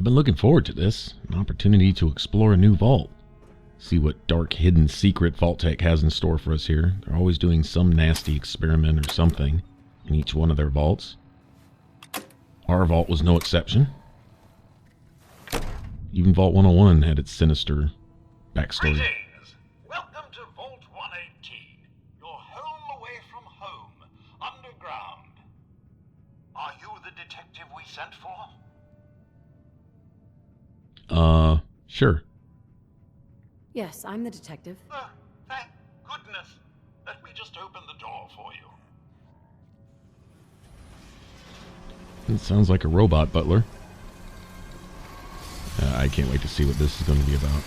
been looking forward to this. An opportunity to explore a new vault. See what dark, hidden, secret Vault-Tec has in store for us here. They're always doing some nasty experiment or something in each one of their vaults. Our vault was no exception. Even Vault 101 had its sinister backstory. Greetings. Welcome to Vault 118. Your home away from home. Underground. Are you the detective we sent for? Sure. Yes, I'm the detective. Oh, thank goodness. Let me just open the door for you. It sounds like a robot butler. I can't wait to see what this is going to be about.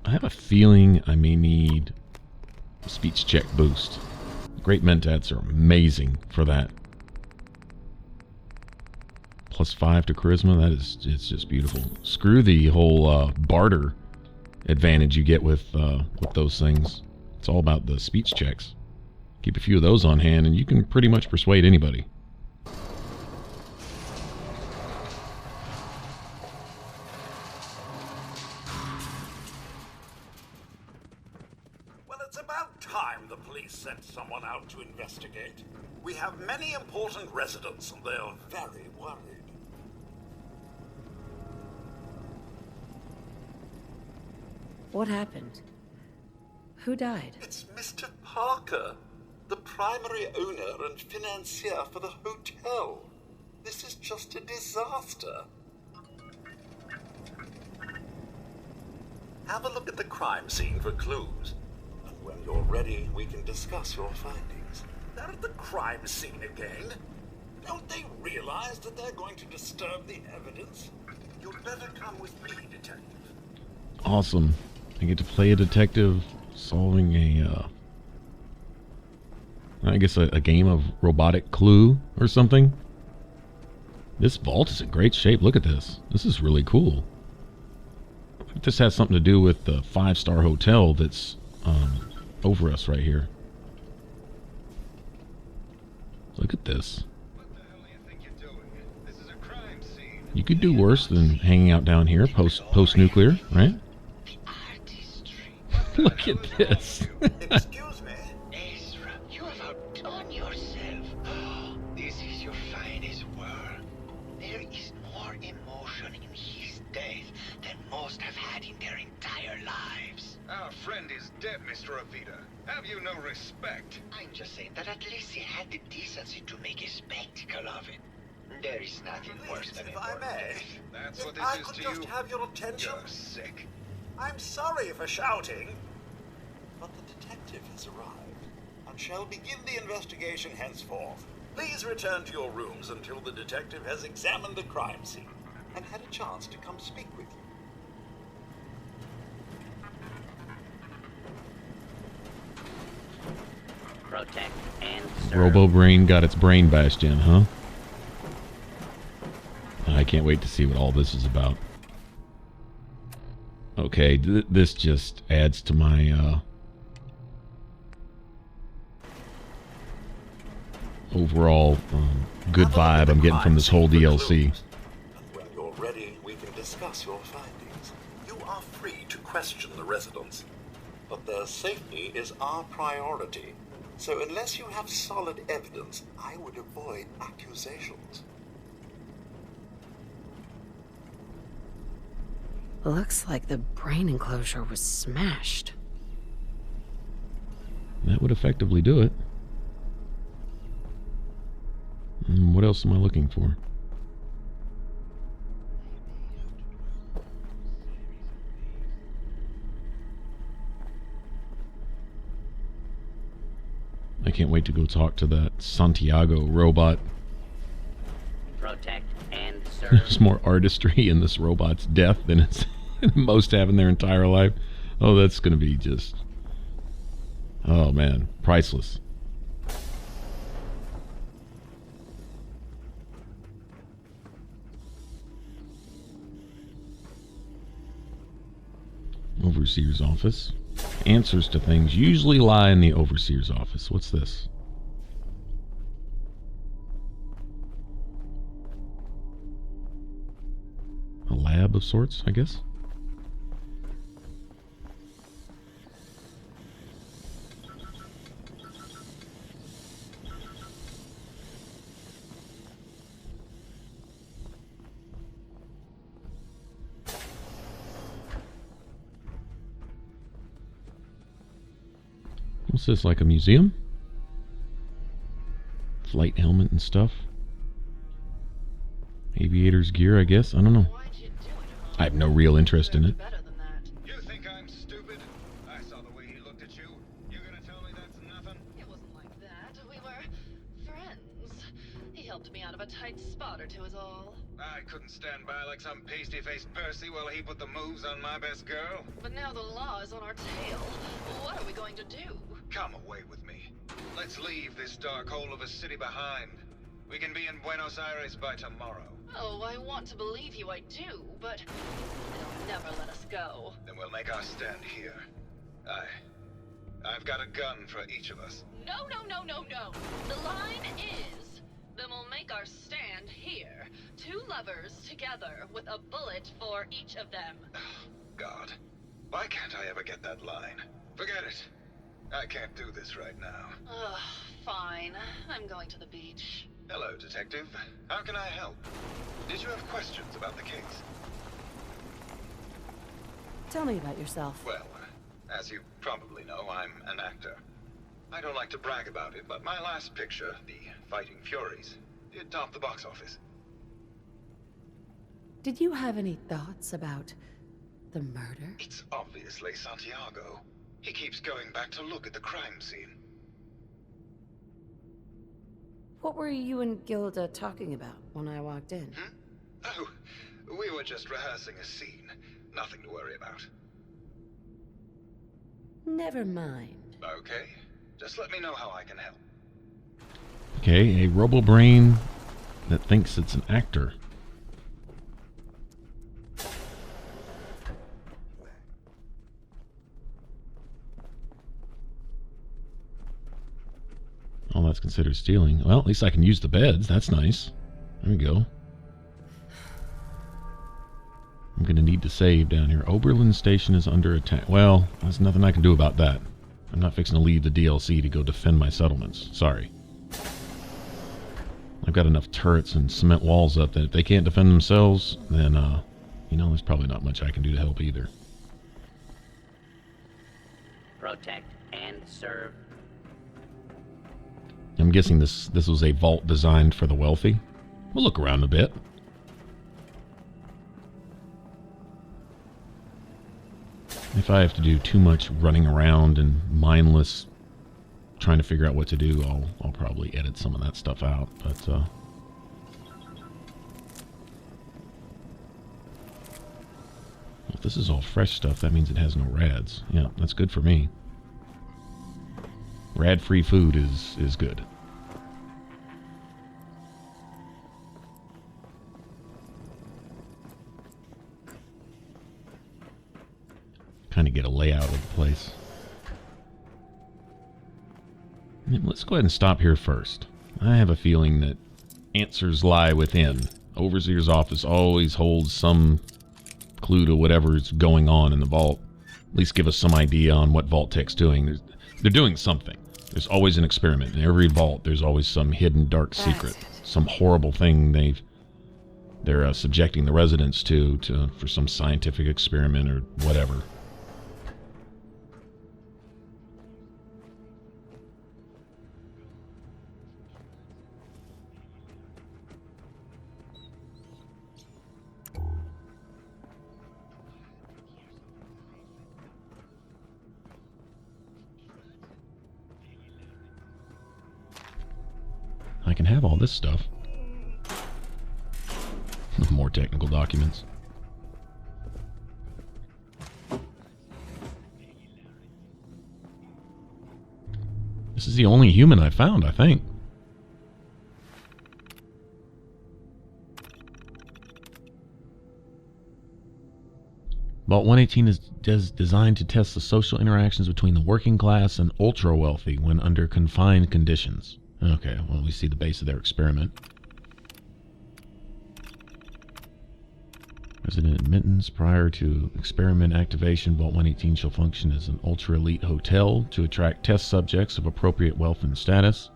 I have a feeling I may need a speech check boost. Great mentats are amazing for that. +5 to charisma, it's just beautiful. Screw the whole barter advantage you get with those things. It's all about the speech checks. Keep a few of those on hand and you can pretty much persuade anybody. Well, it's about time the police sent someone out to investigate. We have many important residents and they're very worried. What happened? Who died? It's Mr. Parker, the primary owner and financier for the hotel. This is just a disaster. Have a look at the crime scene for clues. And when you're ready, we can discuss your findings. They're at the crime scene again. Don't they realize that they're going to disturb the evidence? You'd better come with me, detective. Awesome. I get to play a detective solving a game of robotic clue or something. This vault is in great shape. Look at this. This is really cool. This has something to do with the 5-star hotel that's over us right here. Look at this. What the hell do you think you're doing? This is a crime scene. You could do worse than hanging out down here post-nuclear, right? Look at this. Excuse me? Ezra, you have outdone yourself. This is your finest work. There is more emotion in his death than most have had in their entire lives. Our friend is dead, Mr. Avita. Have you no respect? I'm just saying that at least he had the decency to make a spectacle of it. There is nothing worse than If a I murder. may, That's if what I this is could to just you. have your attention. You're sick. I'm sorry for shouting, but the detective has arrived and shall begin the investigation henceforth. Please return to your rooms until the detective has examined the crime scene and had a chance to come speak with you. Protect and serve. Robo-Brain got its brain bashed in, huh? I can't wait to see what all this is about. Okay, this just adds to my overall good vibe I'm getting from this whole DLC. And when you're ready, we can discuss your findings. You are free to question the residents, but their safety is our priority. So unless you have solid evidence, I would avoid accusations. Looks like the brain enclosure was smashed. That would effectively do it. What else am I looking for? I can't wait to go talk to that Santiago robot. Protect and serve. There's more artistry in this robot's death than it's most have in their entire life. Oh, that's going to be just... Oh, man. Priceless. Overseer's office. answers to things usually lie in the Overseer's office. What's this? A lab of sorts, I guess? What's this, like a museum? Flight helmet and stuff. Aviator's gear, I guess. I don't know. I have no real interest in it. You think I'm stupid? I saw the way he looked at you. You gonna tell me that's nothing? It wasn't like that. We were friends. He helped me out of a tight spot or two is all. I couldn't stand by like some pasty-faced Percy while he put the moves on my best girl. But now the law is on our tail. What are we going to do? Come away with me. Let's leave this dark hole of a city behind. We can be in Buenos Aires by tomorrow. Oh, I want to believe you, I do, but they'll never let us go. Then we'll make our stand here. I've got a gun for each of us. No, no, no, no, no. The line is, then we'll make our stand here. Two lovers together with a bullet for each of them. God, why can't I ever get that line? Forget it. I can't do this right now. Ugh, fine. I'm going to the beach. Hello, Detective. How can I help? Did you have questions about the case? Tell me about yourself. Well, as you probably know, I'm an actor. I don't like to brag about it, but my last picture, The Fighting Furies, did top the box office. Did you have any thoughts about the murder? It's obviously Santiago. He keeps going back to look at the crime scene. What were you and Gilda talking about when I walked in? Oh, we were just rehearsing a scene. Nothing to worry about. Never mind. Okay, just let me know how I can help. Okay, a robo-brain that thinks it's an actor. Oh, that's considered stealing. Well, at least I can use the beds. That's nice. There we go. I'm going to need to save down here. Oberlin Station is under attack. Well, there's nothing I can do about that. I'm not fixing to leave the DLC to go defend my settlements. Sorry. I've got enough turrets and cement walls up that if they can't defend themselves, then, you know, there's probably not much I can do to help either. Protect and serve. I'm guessing this was a vault designed for the wealthy. We'll look around a bit. If I have to do too much running around and mindless trying to figure out what to do, I'll probably edit some of that stuff out. But if this is all fresh stuff, that means it has no rads. Yeah, that's good for me. Rad-free food is good. Kind of get a layout of the place. Let's go ahead and stop here first. I have a feeling that answers lie within. Overseer's office always holds some clue to whatever's going on in the vault. At least give us some idea on what Vault-Tech's doing. They're doing something. There's always an experiment. In every vault, there's always some hidden dark secret. Some horrible thing they're subjecting the residents to for some scientific experiment or whatever. I can have all this stuff. More technical documents. This is the only human I found, I think. Vault 118 is designed to test the social interactions between the working class and ultra-wealthy when under confined conditions. Okay, well, we see the base of their experiment. Resident admittance. Prior to experiment activation, Vault 118 shall function as an ultra-elite hotel to attract test subjects of appropriate wealth and status.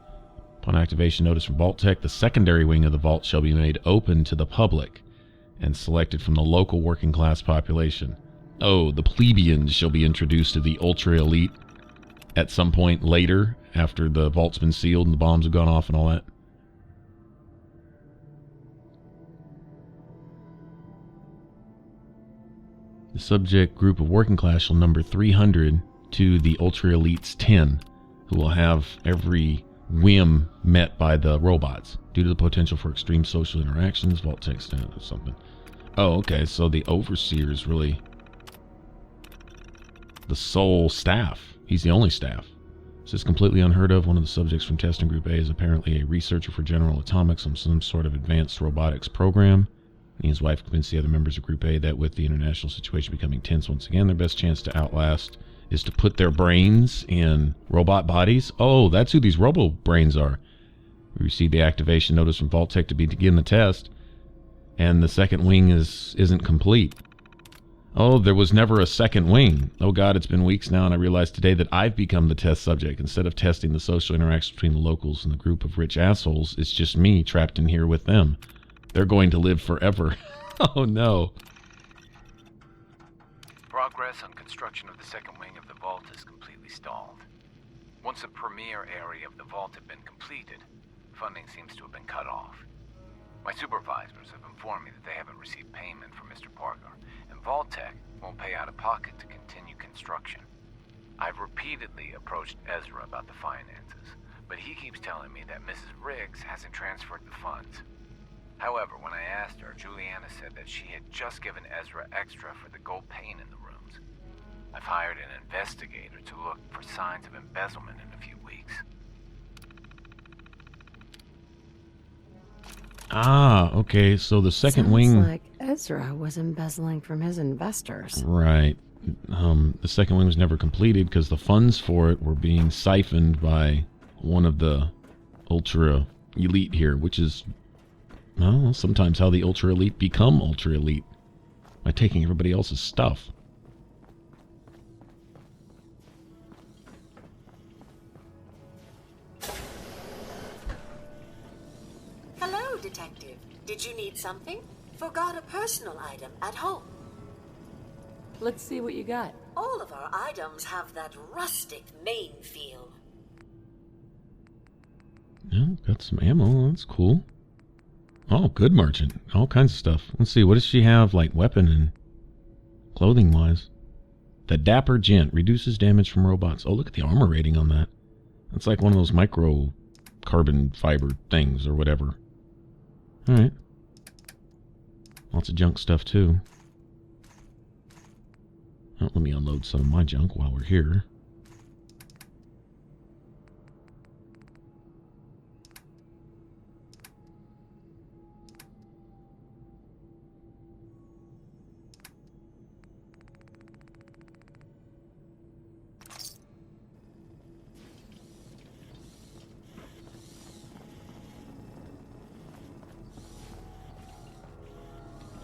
Upon activation notice from Vault Tech, the secondary wing of the vault shall be made open to the public and selected from the local working class population. Oh, the plebeians shall be introduced to the ultra-elite at some point later, after the vault's been sealed and the bombs have gone off and all that. The subject group of working class shall number 300 to the ultra-elite's 10, who will have every whim met by the robots. Due to the potential for extreme social interactions, Vault Tech stands or something. Oh, okay, so the Overseer is really the sole staff. He's the only staff. This is completely unheard of. One of the subjects from testing Group A is apparently a researcher for General Atomics on some sort of advanced robotics program. He and his wife convinced the other members of Group A that with the international situation becoming tense once again, their best chance to outlast is to put their brains in robot bodies. Oh, that's who these robo brains are. We received the activation notice from Vault Tech to begin the test, and the second wing isn't complete. Oh, there was never a second wing. Oh God, it's been weeks now, and I realized today that I've become the test subject. Instead of testing the social interaction between the locals and the group of rich assholes, it's just me trapped in here with them. They're going to live forever. Oh no. Progress on construction of the second wing of the vault is completely stalled. Once the premier area of the vault had been completed, funding seems to have been cut off. My supervisors have informed me that they haven't received payment from Mr. Parker, and Vault Tech won't pay out of pocket to continue construction. I've repeatedly approached Ezra about the finances, but he keeps telling me that Mrs. Riggs hasn't transferred the funds. However, when I asked her, Juliana said that she had just given Ezra extra for the gold paint in the rooms. I've hired an investigator to look for signs of embezzlement in a few weeks. Ah, okay, so the second Sounds wing... like Ezra was embezzling from his investors. Right. The second wing was never completed because the funds for it were being siphoned by one of the ultra elite here, which is, well, sometimes how the ultra elite become ultra elite, by taking everybody else's stuff. Hello, Detective. Did you need something? Forgot a personal item at home. Let's see what you got. All of our items have that rustic Maine feel. Yeah, got some ammo. That's cool. Oh, good merchant. All kinds of stuff. Let's see. What does she have, like, weapon and clothing-wise? The Dapper Gent reduces damage from robots. Oh, look at the armor rating on that. That's like one of those micro carbon fiber things or whatever. Alright. Lots of junk stuff, too. Well, let me unload some of my junk while we're here.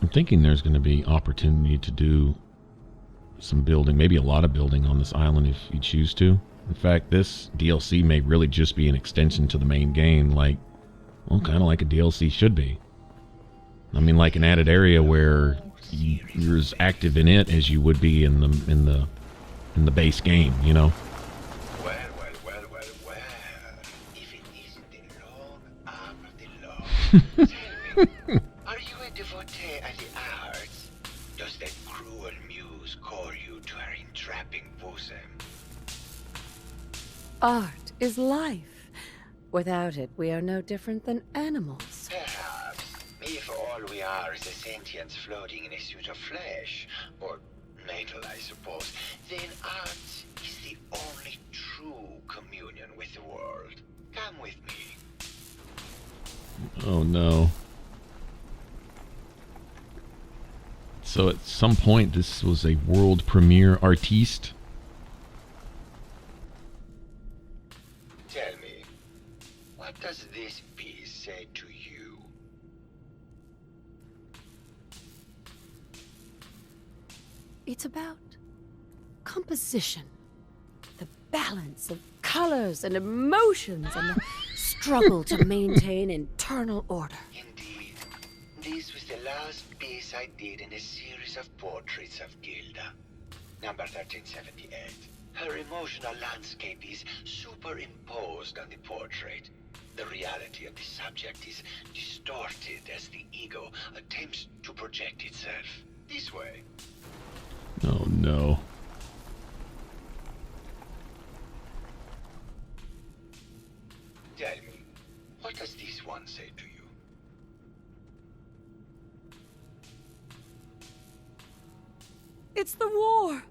I'm thinking there's going to be opportunity to do some building, maybe a lot of building on this island if you choose to. In fact, this DLC may really just be an extension to the main game, like, well, kind of like a DLC should be. I mean, like an added area where you're as active in it as you would be in the base game, you know. Well. If it isn't the long arm of the law. Tell me, are you a devotee of the arts? Does that cruel muse call you to her entrapping bosom? Art is life. Without it, we are no different than animals. Perhaps, if all we are is a sentience floating in a suit of flesh, or metal, I suppose, then art is the only true communion with the world. Come with me. Oh no. So at some point this was a world premiere artiste. Tell me, what does this piece say to you? It's about composition. The balance of colors and emotions and the struggle to maintain internal order. Indeed. This was the last piece I did in a series of portraits of Gilda. Number 1378. Her emotional landscape is superimposed on the portrait. The reality of the subject is distorted as the ego attempts to project itself. This way. Oh no. Tell me, what does this one say to you? It's the war.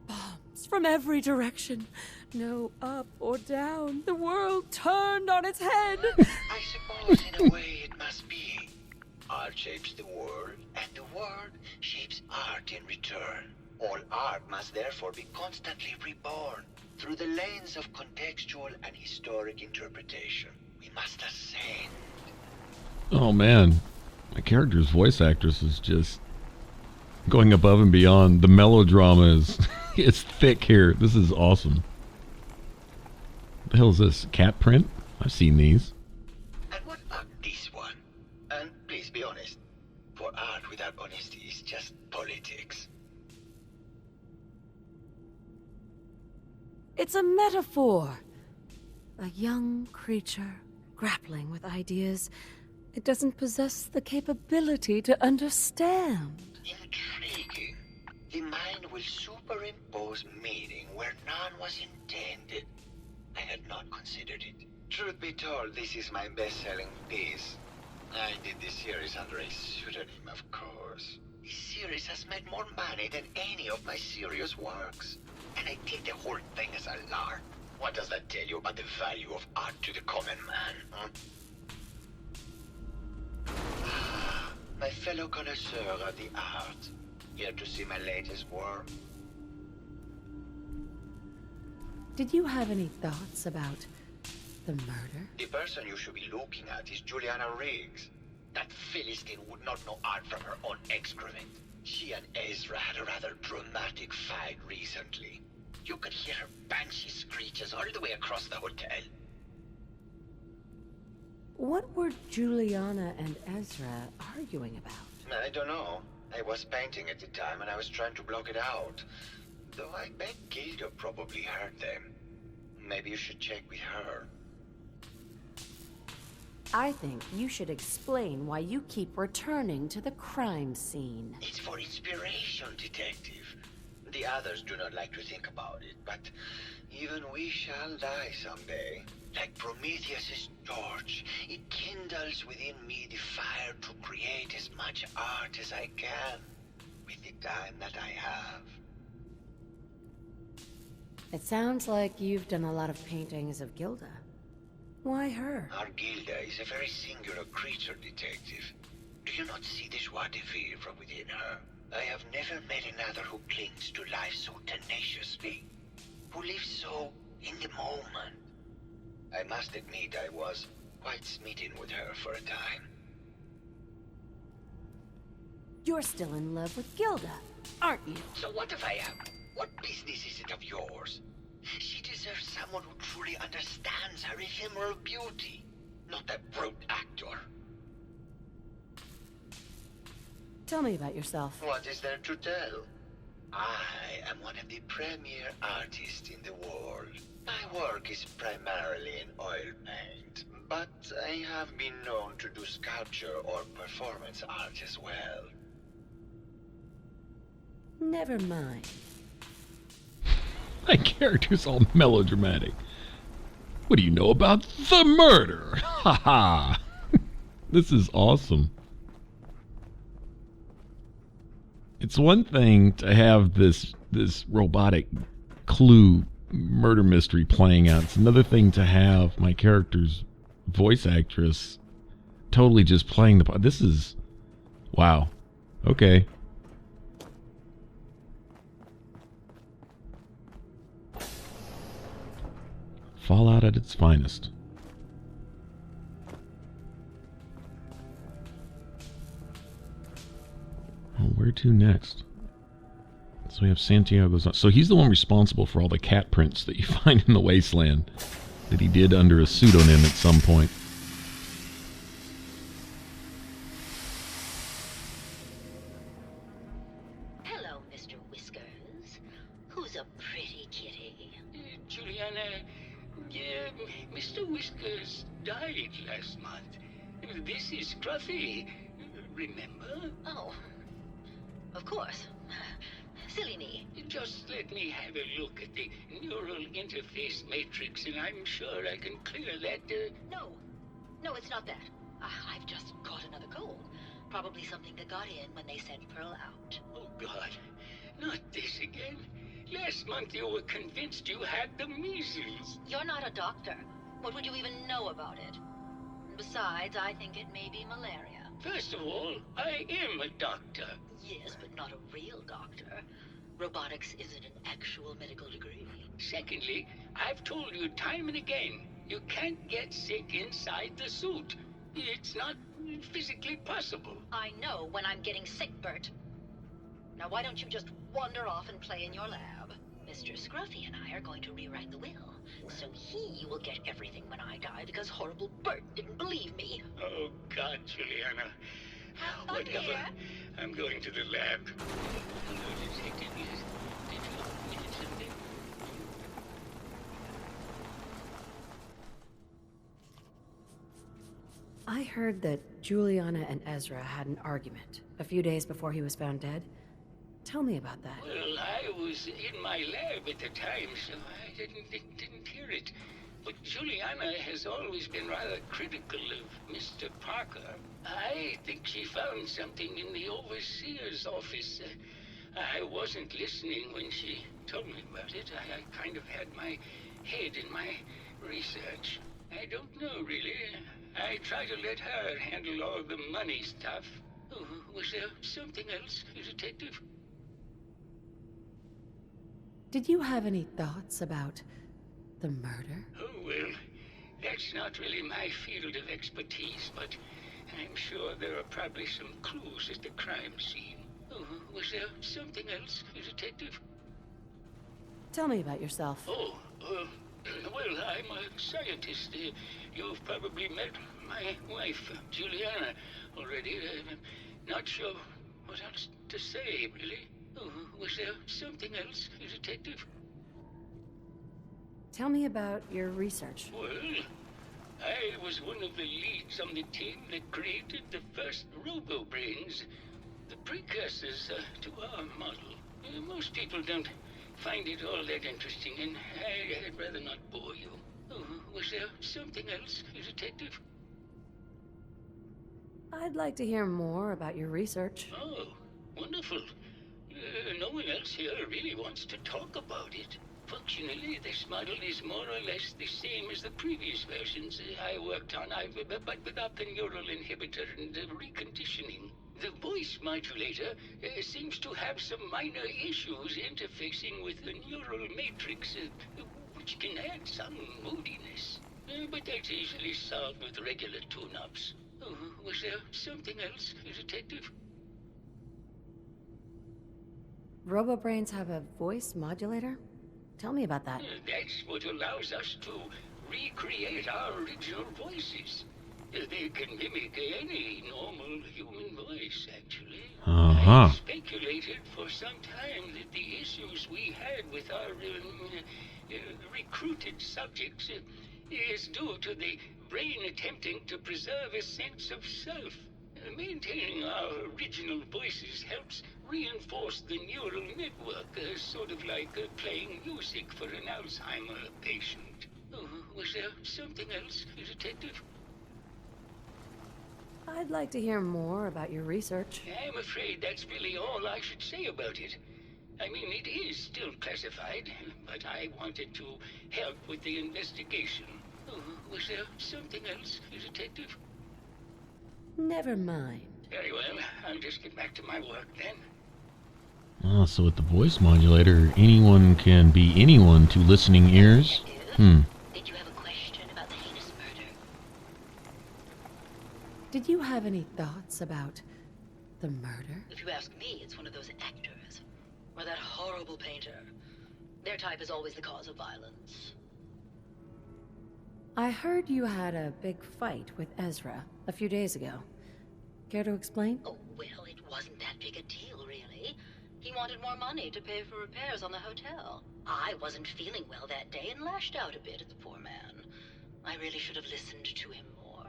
Bombs from every direction. No up or down. The world turned on its head. I suppose in a way it must be. Art shapes the world, and the world shapes art in return. All art must therefore be constantly reborn through the lens of contextual and historic interpretation. We must ascend. Oh man, my character's voice actress is just going above and beyond. The melodrama is it's thick here. This is awesome. What the hell is this? Cat print? I've seen these. And what about this one? And please be honest, for art without honesty is just politics. It's a metaphor. A young creature grappling with ideas it doesn't possess the capability to understand. Intriguing. The mind will superimpose meaning where none was intended. I had not considered it. Truth be told, this is my best-selling piece. I did this series under a pseudonym, of course. This series has made more money than any of my serious works. And I did the whole thing as a lark. What does that tell you about the value of art to the common man, huh? My fellow connoisseur of the art. Here to see my latest work? Did you have any thoughts about the murder? The person you should be looking at is Juliana Riggs. That Philistine would not know art from her own excrement. She and Ezra had a rather dramatic fight recently. You could hear her banshee screeches all the way across the hotel. What were Juliana and Ezra arguing about? I don't know. I was painting at the time and I was trying to block it out. Though I bet Gilda probably heard them. Maybe you should check with her. I think you should explain why you keep returning to the crime scene. It's for inspiration, detective. The others do not like to think about it, but even we shall die someday. Like Prometheus's torch, it kindles within me the fire to create as much art as I can with the time that I have. It sounds like you've done a lot of paintings of Gilda. Why her? Our Gilda is a very singular creature, detective. Do you not see the joie de vivre within her? I have never met another who clings to life so tenaciously, who lives so in the moment. I must admit I was quite smitten with her for a time. You're still in love with Gilda, aren't you? So what if I am? What business is it of yours? She deserves someone who truly understands her ephemeral beauty, not that brute actor. Tell me about yourself. What is there to tell? I am one of the premier artists in the world. My work is primarily in oil paint, but I have been known to do sculpture or performance art as well. Never mind. My character's all melodramatic. What do you know about the murder? Ha ha! This is awesome. It's one thing to have this robotic clue murder mystery playing out. It's another thing to have my character's voice actress totally just playing the part. This is... wow. Okay. robot at its finest. Well, where to next? So we have Santiago's... So he's the one responsible for all the cat prints that you find in the wasteland that he did under a pseudonym at some point. Hello, Mr. Whiskers. Who's a pretty kitty? Juliana, Mr. Whiskers died last month. This is Scruffy. Remember? Oh, of course. Silly me. Just let me have a look at the neural interface matrix, and I'm sure I can clear that. No, it's not that. I've just caught another cold. Probably something that got in when they sent Pearl out. Oh, God. Not this again. Last month you were convinced you had the measles. You're not a doctor. What would you even know about it? Besides, I think it may be malaria. First of all, I am a doctor. Yes, but not a real doctor. Robotics isn't an actual medical degree. Secondly, I've told you time and again, you can't get sick inside the suit. It's not physically possible. I know when I'm getting sick, Bert. Now why don't you just wander off and play in your lab? Mr. Scruffy and I are going to rewrite the will, so he will get everything when I die because horrible Bert didn't believe me. Oh, God, Juliana. Whatever. Dear. I'm going to the lab. Hello, Detective. Did you need something? I heard that Juliana and Ezra had an argument a few days before he was found dead. Tell me about that. Well, I was in my lab at the time, so I didn't hear it. But Juliana has always been rather critical of Mr. Parker. I think she found something in the overseer's office. I wasn't listening when she told me about it. I kind of had my head in my research. I don't know, really. I try to let her handle all the money stuff. Oh, was there something else, Detective? Did you have any thoughts about the murder? Oh, well, that's not really my field of expertise, but I'm sure there are probably some clues at the crime scene. Oh, was there something else, Detective? Tell me about yourself. Oh, well, I'm a scientist. You've probably met my wife, Juliana, already. Not sure what else to say, really. Oh, was there something else, Detective? Tell me about your research. Well, I was one of the leads on the team that created the first robo-brains, the precursors to our model. Most people don't find it all that interesting, and I'd rather not bore you. Oh, was there something else, Detective? I'd like to hear more about your research. Oh, wonderful. No one else here really wants to talk about it. Functionally, this model is more or less the same as the previous versions I worked on, but without the neural inhibitor and the reconditioning. The voice modulator seems to have some minor issues interfacing with the neural matrix, which can add some moodiness. But that's easily solved with regular tune-ups. Oh, was there something else, Detective? RoboBrains have a voice modulator? Tell me about that. That's what allows us to recreate our original voices. They can mimic any normal human voice, actually. I speculated for some time that the issues we had with our recruited subjects is due to the brain attempting to preserve a sense of self. Maintaining our original voices helps reinforce the neural network, sort of like playing music for an Alzheimer patient. Oh, was there something else, Detective? I'd like to hear more about your research. I'm afraid that's really all I should say about it. I mean, it is still classified, but I wanted to help with the investigation. Oh, was there something else, Detective? Never mind. Very well. I'll just get back to my work then. Ah, so with the voice modulator, anyone can be anyone to listening ears? Did you have a question? Did you have any thoughts about the murder? If you ask me, it's one of those actors. Or that horrible painter. Their type is always the cause of violence. I heard you had a big fight with Ezra a few days ago. Care to explain? Oh, well, it wasn't that big a deal, really. He wanted more money to pay for repairs on the hotel. I wasn't feeling well that day and lashed out a bit at the poor man. I really should have listened to him more.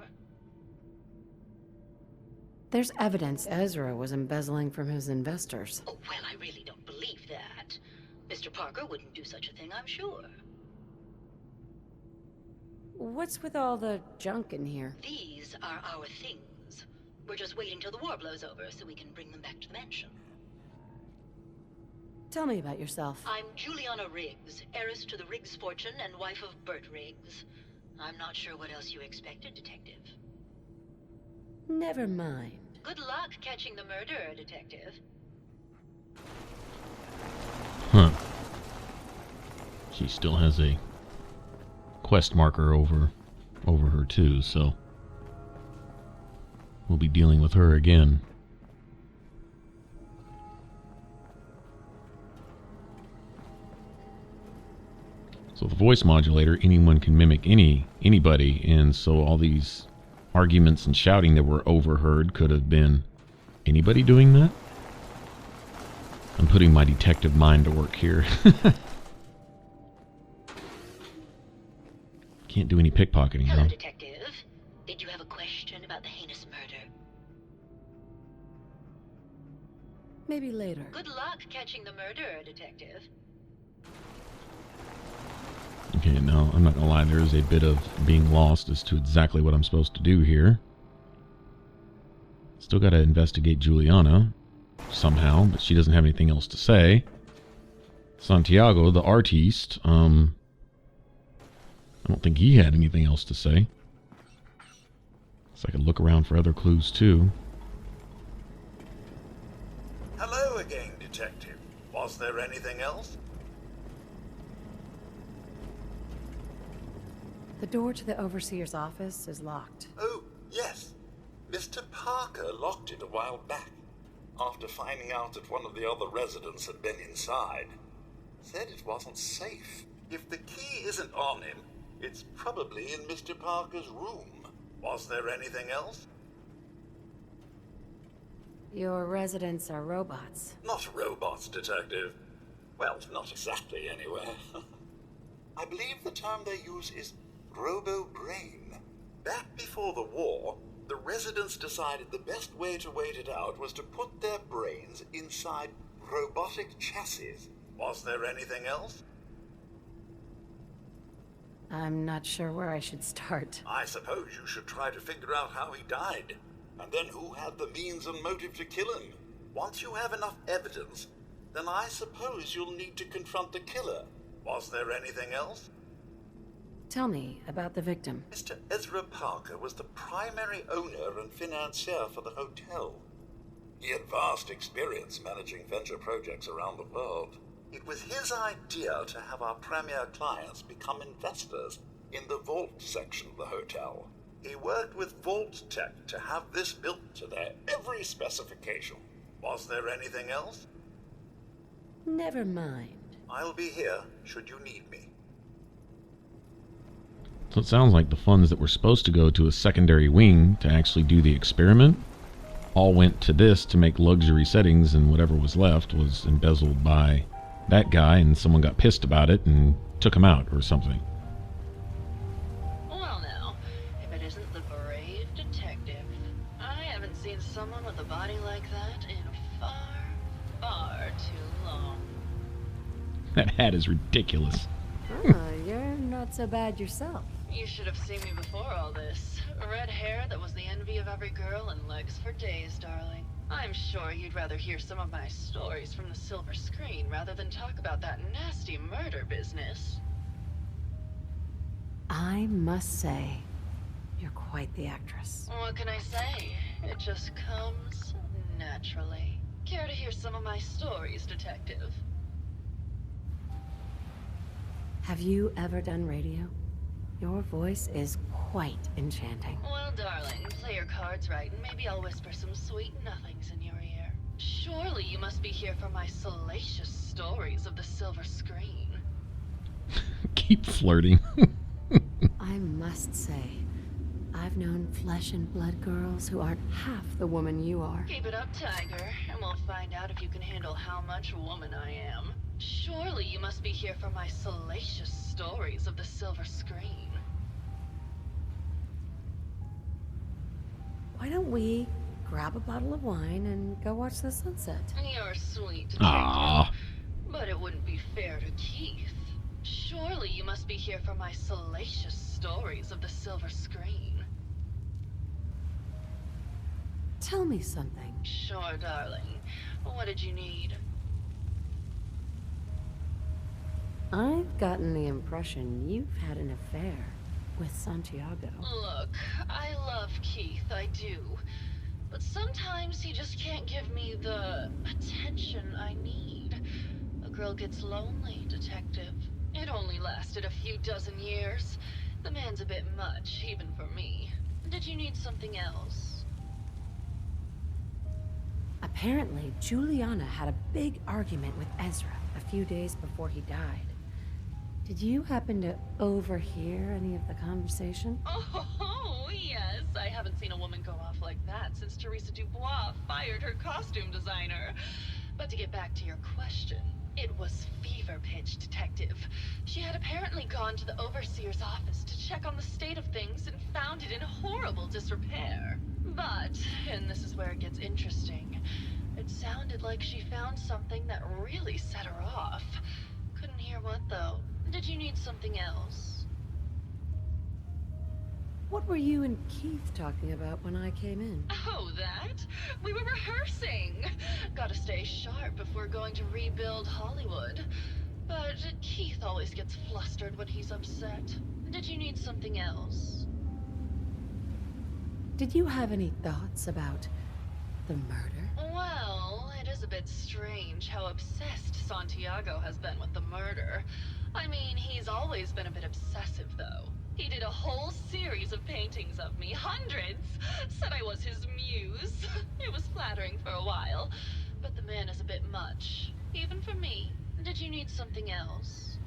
There's evidence Ezra was embezzling from his investors. Oh, well, I really don't believe that. Mr. Parker wouldn't do such a thing, I'm sure. What's with all the junk in here? These are our things. We're just waiting till the war blows over so we can bring them back to the mansion. Tell me about yourself. I'm Juliana Riggs, heiress to the Riggs fortune and wife of Bert Riggs. I'm not sure what else you expected, Detective. Never mind. Good luck catching the murderer, Detective. Huh. She still has a quest marker over her too, so we'll be dealing with her again. So the voice modulator, anyone can mimic anybody, and so all these arguments and shouting that were overheard could have been anybody doing that? I'm putting my detective mind to work here. Can't do any pickpocketing, Hello, though. Detective. Did you have a question about the heinous murder? Maybe later. Good luck catching the murderer, Detective. Okay, now, I'm not gonna lie, there is a bit of being lost as to exactly what I'm supposed to do here. Still gotta investigate Juliana, somehow, but she doesn't have anything else to say. Santiago, the artiste, I don't think he had anything else to say. So I could look around for other clues, too. Hello again, Detective. Was there anything else? The door to the Overseer's office is locked. Oh, yes. Mr. Parker locked it a while back, after finding out that one of the other residents had been inside. Said it wasn't safe. If the key isn't on him, it's probably in Mr. Parker's room. Was there anything else? Your residents are robots. Not robots, Detective. Well, not exactly, anyway. I believe the term they use is robo-brain. Back before the war, the residents decided the best way to wait it out was to put their brains inside robotic chassis. Was there anything else? I'm not sure where I should start. I suppose you should try to figure out how he died, and then who had the means and motive to kill him. Once you have enough evidence, then I suppose you'll need to confront the killer. Was there anything else? Tell me about the victim. Mr. Ezra Parker was the primary owner and financier for the hotel. He had vast experience managing venture projects around the world. It was his idea to have our premier clients become investors in the vault section of the hotel. He worked with Vault Tech to have this built to their every specification. Was there anything else? Never mind. I'll be here should you need me. So it sounds like the funds that were supposed to go to a secondary wing to actually do the experiment all went to this to make luxury settings, and whatever was left was embezzled by that guy, and someone got pissed about it and took him out or something. Well now, if it isn't the brave detective, I haven't seen someone with a body like that in far, far too long. That hat is ridiculous. You're not so bad yourself. You should have seen me before all this. Red hair that was the envy of every girl and legs for days, darling. I'm sure you'd rather hear some of my stories from the silver screen rather than talk about that nasty murder business. I must say, you're quite the actress. What can I say? It just comes naturally. Care to hear some of my stories, Detective? Have you ever done radio? Your voice is quite enchanting. Well, darling, play your cards right, and maybe I'll whisper some sweet nothings in your ear. Surely you must be here for my salacious stories of the silver screen. Keep flirting. I must say, I've known flesh and blood girls who aren't half the woman you are. Keep it up, Tiger, and we'll find out if you can handle how much woman I am. Surely you must be here for my salacious stories of the silver screen. Why don't we grab a bottle of wine and go watch the sunset? You're sweet, detective, Ah. but it wouldn't be fair to Keith. Surely you must be here for my salacious stories of the silver screen. Tell me something. Sure, darling. What did you need? I've gotten the impression you've had an affair with Santiago. Look, I love Keith, I do. But sometimes he just can't give me the attention I need. A girl gets lonely, detective. It only lasted a few dozen years. The man's a bit much, even for me. Did you need something else? Apparently, Juliana had a big argument with Ezra a few days before he died. Did you happen to overhear any of the conversation? Oh, yes. I haven't seen a woman go off like that since Teresa Dubois fired her costume designer. But to get back to your question, it was fever pitch, detective. She had apparently gone to the overseer's office to check on the state of things and found it in horrible disrepair. But, and this is where it gets interesting, it sounded like she found something that really set her off. Couldn't hear what, though. Did you need something else? What were you and Keith talking about when I came in? Oh, that? We were rehearsing. Gotta stay sharp if we're going to rebuild Hollywood. But Keith always gets flustered when he's upset. Did you need something else? Did you have any thoughts about the murder? Well, it is a bit strange how obsessed Santiago has been with the murder. I mean, he's always been a bit obsessive, though. He did a whole series of paintings of me, hundreds, said I was his muse. It was flattering for a while, but the man is a bit much, even for me. Did you need something else?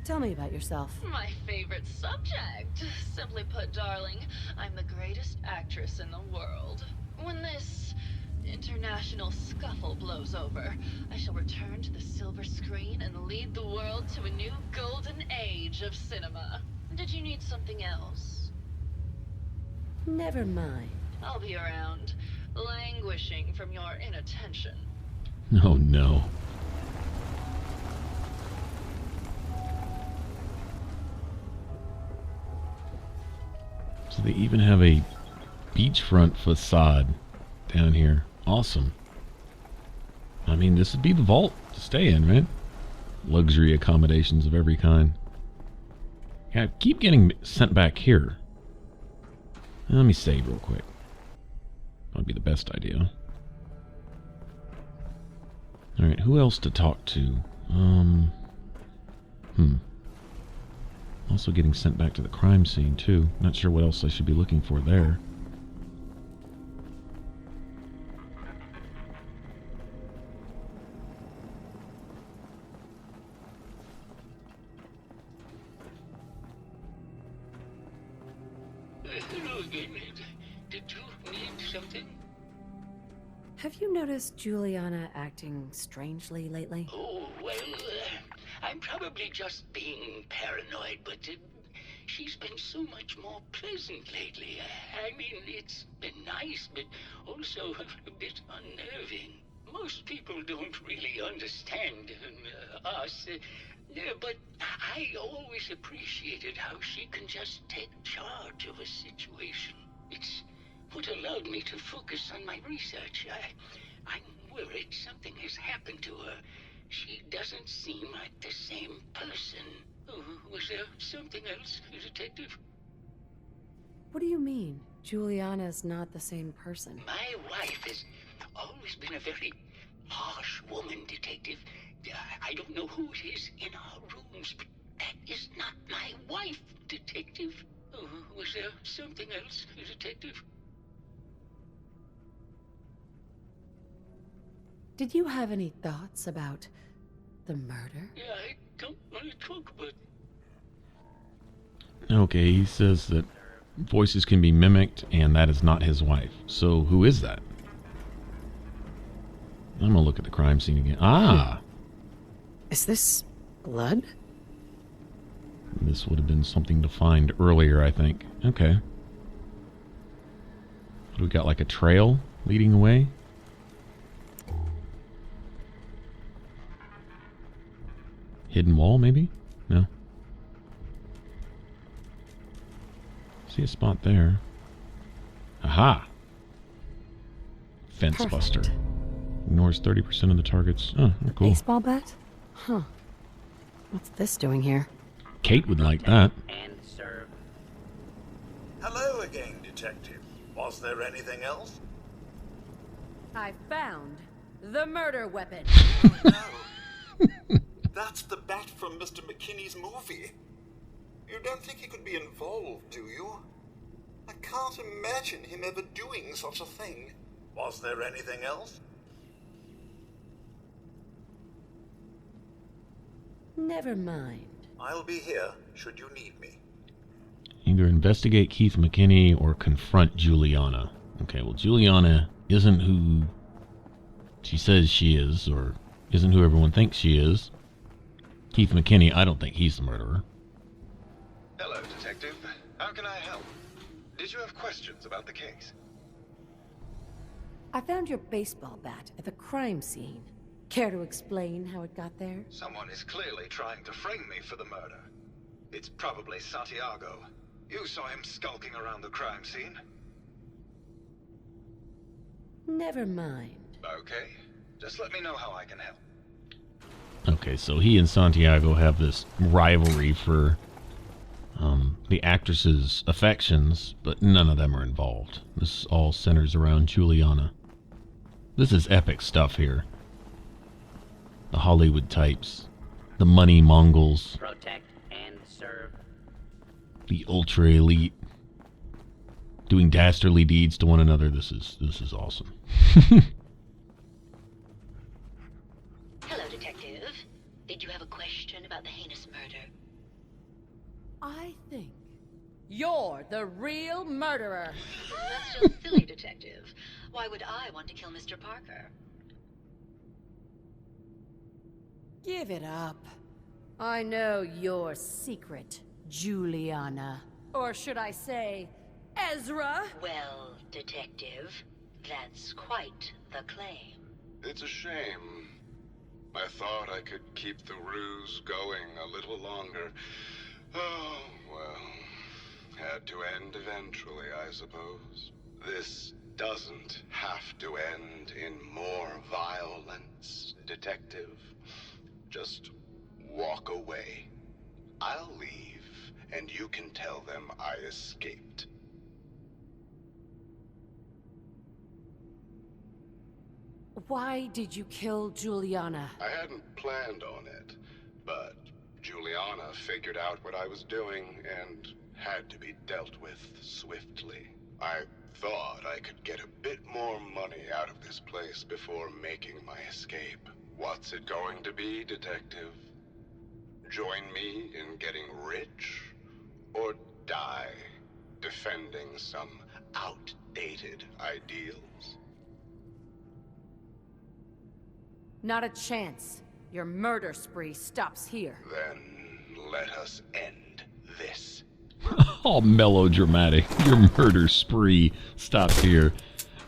Tell me about yourself. My favorite subject. Simply put, darling, I'm the greatest actress in the world. When this international scuffle blows over, I shall return to the silver screen and lead the world to a new golden age of cinema. Did you need something else? Never mind. I'll be around, languishing from your inattention. Oh no. So they even have a beachfront facade down here. Awesome. I mean, this would be the vault to stay in, right? Luxury accommodations of every kind. Yeah, I keep getting sent back here. Let me save real quick. That'd be the best idea. Alright, who else to talk to? Also getting sent back to the crime scene, too. Not sure what else I should be looking for there. Hello again. Did you need something? Have you noticed Juliana acting strangely lately? Oh, well, I'm probably just being paranoid, but she's been so much more pleasant lately. I mean, it's been nice, but also a bit unnerving. Most people don't really understand us, but I always appreciated how she can just take charge of a situation. It's what allowed me to focus on my research. I'm worried something has happened to her. She doesn't seem like the same person. Was there something else, Detective? What do you mean? Juliana's not the same person. My wife has always been a very harsh woman, Detective. I don't know who it is in our rooms, but That is not my wife, Detective. Oh, was there something else, Detective? Did you have any thoughts about the murder? Yeah, I don't want to talk about it. Okay, he says that voices can be mimicked, and that is not his wife. So who is that? I'm gonna look at the crime scene again. Ah! Is this blood? This would have been something to find earlier, I think. Okay. We got like a trail leading away. Hidden wall, maybe? No. See a spot there. Aha! Fence buster. Ignores 30% of the targets. Oh, cool. Baseball bat? Huh. What's this doing here? Kate would like that. And serve. Hello again, Detective. Was there anything else? I found the murder weapon. No. That's the bat from Mr. McKinney's movie. You don't think he could be involved, do you? I can't imagine him ever doing such a thing. Was there anything else? Never mind. I'll be here, should you need me. Either investigate Keith McKinney or confront Juliana. Okay, well, Juliana isn't who she says she is, or isn't who everyone thinks she is. Keith McKinney, I don't think he's the murderer. Hello, Detective. How can I help? Did you have questions about the case? I found your baseball bat at the crime scene. Care to explain how it got there? Someone is clearly trying to frame me for the murder. It's probably Santiago. You saw him skulking around the crime scene. Never mind. Okay. Just let me know how I can help. Okay, so he and Santiago have this rivalry for the actress's affections, but none of them are involved. This all centers around Juliana. This is epic stuff here. The Hollywood types, the money Mongols, Protect and serve. the ultra elite, doing dastardly deeds to one another. This is awesome. Hello, Detective. Did you have a question about the heinous murder? I think you're the real murderer. That's just silly, Detective. Why would I want to kill Mr. Parker? Give it up. I know your secret, Juliana. Or should I say, Ezra? Well, Detective, that's quite the claim. It's a shame. I thought I could keep the ruse going a little longer. Oh, well, had to end eventually, I suppose. This doesn't have to end in more violence, Detective. Just walk away. I'll leave, and you can tell them I escaped. Why did you kill Juliana? I hadn't planned on it, but Juliana figured out what I was doing and had to be dealt with swiftly. I thought I could get a bit more money out of this place before making my escape. What's it going to be, Detective? Join me in getting rich? Or die defending some outdated ideals? Not a chance. Your murder spree stops here. Then let us end this. All melodramatic. Your murder spree stops here.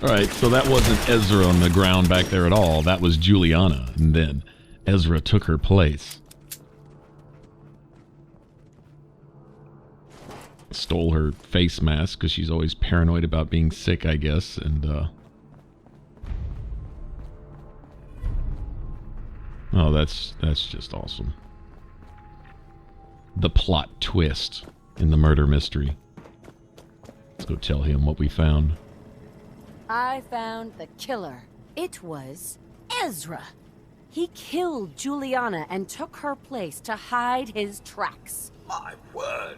Alright, so that wasn't Ezra on the ground back there at all. That was Juliana. And then Ezra took her place. Stole her face mask because she's always paranoid about being sick, I guess. And, oh, that's just awesome. The plot twist in the murder mystery. Let's go tell him what we found. I found the killer. It was Ezra. He killed Juliana and took her place to hide his tracks. My word!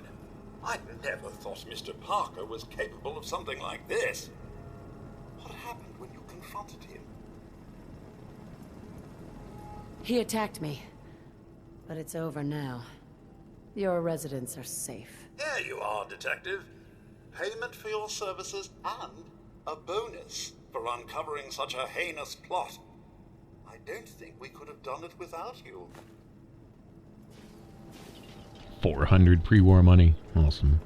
I never thought Mr. Parker was capable of something like this. What happened when you confronted him? He attacked me. But it's over now. Your residents are safe. There you are, Detective. Payment for your services and a bonus for uncovering such a heinous plot. I don't think we could have done it without you. 400 pre-war money. Awesome.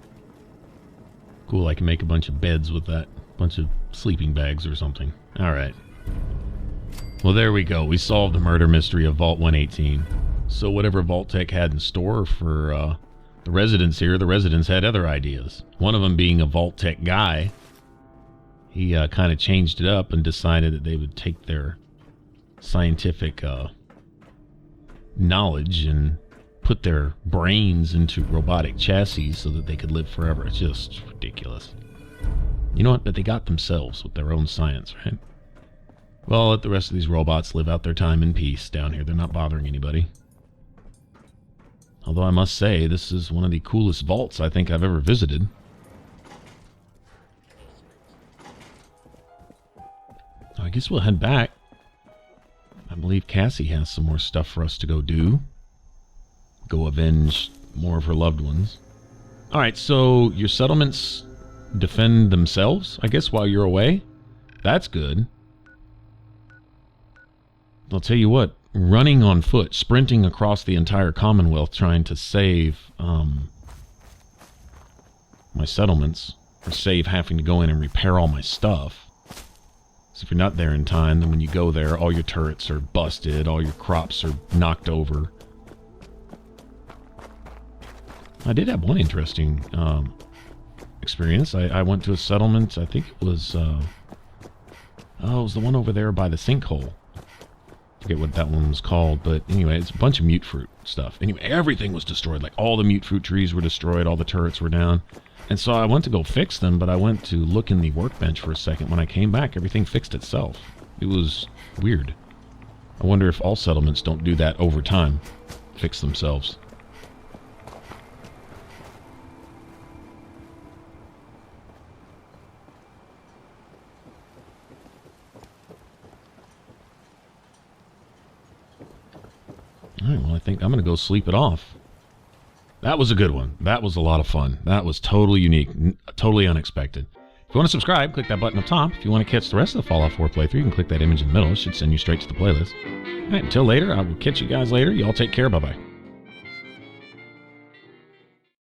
Cool, I can make a bunch of beds with that. Bunch of sleeping bags or something. Alright. Well, there we go. We solved the murder mystery of Vault 118. So whatever Vault-Tec had in store for the residents here, the residents had other ideas. One of them being a Vault-Tec guy. He kind of changed it up and decided that they would take their scientific knowledge and put their brains into robotic chassis so that they could live forever. It's just ridiculous. You know what? But they got themselves with their own science, right? Well, let the rest of these robots live out their time in peace down here. They're not bothering anybody. Although I must say, this is one of the coolest vaults I think I've ever visited. I guess we'll head back. I believe Cassie has some more stuff for us to go do. Go avenge more of her loved ones. Alright, so your settlements defend themselves, I guess, while you're away? That's good. I'll tell you what, running on foot, sprinting across the entire Commonwealth trying to save my settlements, or save having to go in and repair all my stuff. So if you're not there in time, then when you go there, all your turrets are busted, all your crops are knocked over. I did have one interesting experience. I went to a settlement, I think it was it was the one over there by the sinkhole. I forget what that one was called, but anyway, it's a bunch of mute fruit stuff. Anyway, everything was destroyed. Like, all the mute fruit trees were destroyed, all the turrets were down. And so I went to go fix them, but I went to look in the workbench for a second. When I came back, everything fixed itself. It was weird. I wonder if all settlements don't do that over time. Fix themselves. Alright, well, I think I'm going to go sleep it off. That was a good one. That was a lot of fun. That was totally unique. Totally unexpected. If you want to subscribe, click that button up top. If you want to catch the rest of the Fallout 4 playthrough, you can click that image in the middle. It should send you straight to the playlist. Alright, until later, I will catch you guys later. Y'all take care. Bye-bye.